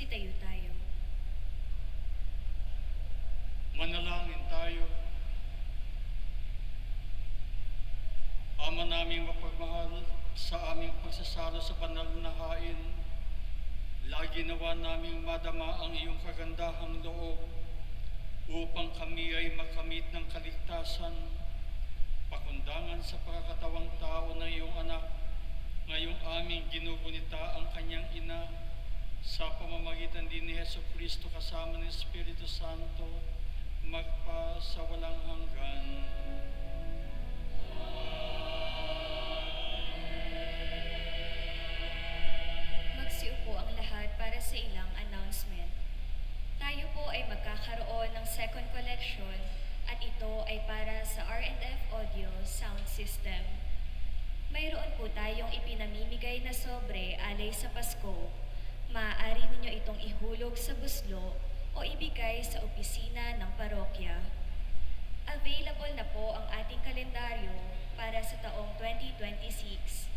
Speaker 1: Magsitayo tayo.
Speaker 2: Manalangin tayo. Ama naming mapagmahal, sa aming pagsasalo sa banal na hain, lagi nawa naming madama ang iyong kagandahang loob upang kami ay makamit ng kaligtasan, pakundangan sa pagkakatawang tao ng iyong anak, ngayong aming ginugunita ang kanyang ina sa pamamagitan din ni Hesus Kristo kasama ng Espiritu Santo, magpa sa walang hanggan.
Speaker 1: Magsiupo ang lahat para sa ilang announcement. Tayo po ay magkakaroon ng second collection at ito ay para sa R&F Audio Sound System. Mayroon po tayong ipinamimigay na sobre alay sa Pasko. Maaari ninyo itong ihulog sa buslo o ibigay sa opisina ng parokya. Available na po ang ating kalendaryo para sa taong 2026.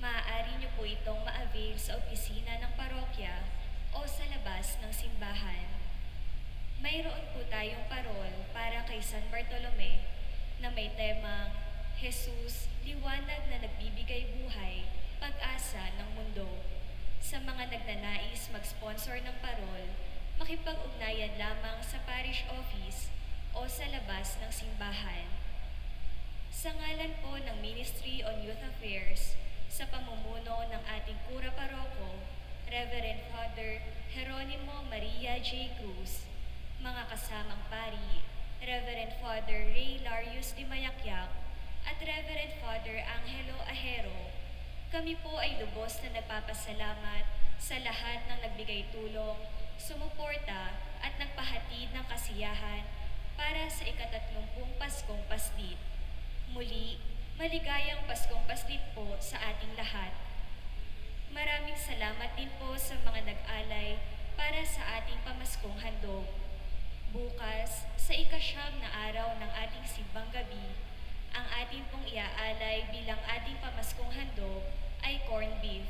Speaker 1: Maaari niyo po itong ma-avail sa opisina ng parokya o sa labas ng simbahan. Mayroon po tayong parol para kay San Bartolome na may temang Jesus, liwanag na nagbibigay buhay, pag-asa ng mundo. Sa mga nagnanais mag-sponsor ng parol, makipag-ugnayan lamang sa parish office o sa labas ng simbahan. Sa ngalan po ng Ministry on Youth Affairs, sa pamumuno ng ating Kura Paroko, Reverend Father Jeronimo Maria J. Cruz, mga kasamang pari, Reverend Father Ray Larius de Mayakyak, at Reverend Father Angelo Ahero, kami po ay lubos na nagpapasalamat sa lahat ng nagbigay tulong, sumuporta at nagpahatid ng kasiyahan para sa ika-30 Paskong Paslit. Muli, maligayang Paskong Paslit po sa ating lahat. Maraming salamat din po sa mga nag-alay para sa ating pamaskong handog. Bukas, sa ika-9 na araw ng ating simbang gabi, ang ating pong iaalay bilang ating pamaskong handog ay corned beef.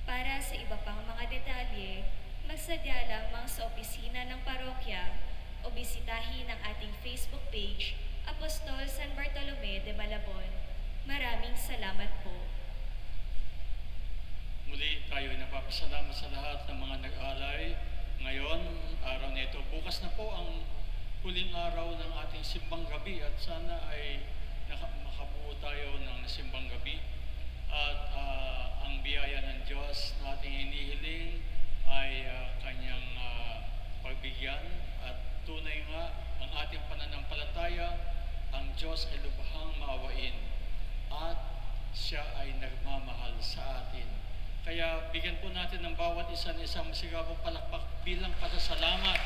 Speaker 1: Para sa iba pang mga detalye, magsadya lamang sa opisina ng parokya o bisitahin ang ating Facebook page, Apostol San Bartolome de Malabon. Maraming salamat po.
Speaker 2: Muli tayo ay napapasalamat sa lahat ng mga nag-alay. Ngayon, araw nito, bukas na po ang huling araw ng ating simbang gabi at sana ay makabuo tayo ng simbang gabi. At ang biyaya ng Diyos na ating hinihiling ay kanyang pagbigyan at tunay nga ang ating pananampalataya, ang Diyos ay lubhang maawain at siya ay nagmamahal sa atin. Kaya bigyan po natin ng bawat isa ng isang masigabong palakpak bilang pasasalamat.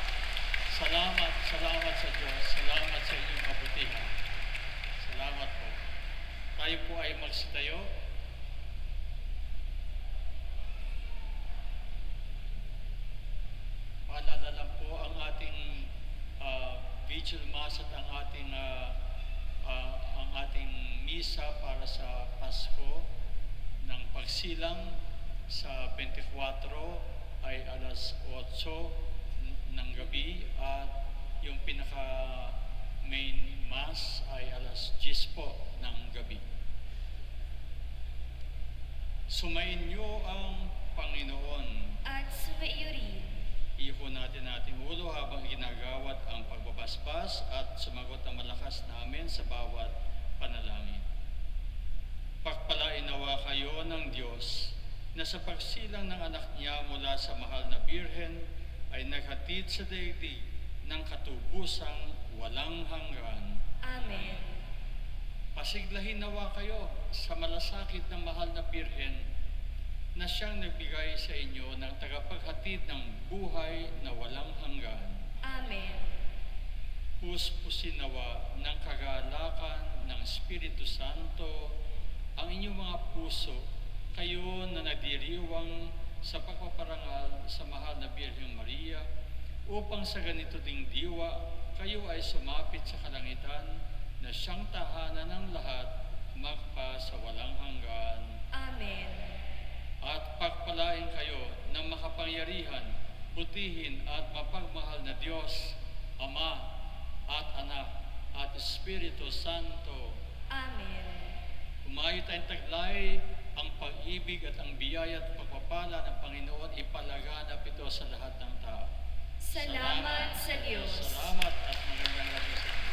Speaker 2: Salamat, salamat sa Diyos. Salamat sa inyong kabutihan. Salamat po. Tayo po ay magsitayo. Paalala lang po ang ating vigil mass at ang ating misa para sa Pasko ng pagsilang sa 24 ay alas 8 ng gabi at yung pinaka main mass ay alas 10 po ng gabi. Sumayin niyo ang Panginoon.
Speaker 1: At sumaiyo rin.
Speaker 2: Iho natin ating ulo habang ginagawat ang pagbabasbas at sumagot ang malakas na amen sa bawat panalangin. Pagpalain nawa kayo ng Diyos na sa pagsilang ng anak niya mula sa mahal na Birhen ay naghatid sa daigdig ng katubusang walang hanggan.
Speaker 1: Amen.
Speaker 2: Pasiglahin nawa kayo sa malasakit ng mahal na Birhen na siyang nagbigay sa inyo ng tagapaghatid ng buhay na walang hanggan.
Speaker 1: Amen.
Speaker 2: Puspusin nawa ng kagalakan ng Espiritu Santo ang inyong mga puso, kayo na nagdiriwang sa pagpaparangal sa mahal na Birheng Maria, upang sa ganito ding diwa, kayo ay sumapit sa kalangitan na siyang tahanan ng lahat magpa sa walang hanggan.
Speaker 1: Amen.
Speaker 2: At pagpalain kayo ng makapangyarihan butihin at mapagmahal na Diyos, Ama at Anak at Espiritu Santo.
Speaker 1: Amen.
Speaker 2: Humayo tayong taglay ang pag-ibig at ang biyaya at pagpapala ng Panginoon ipalaganap ito sa lahat ng tao.
Speaker 1: Salamat sa Diyos.
Speaker 2: Salamat at magandang gabi sa inyo.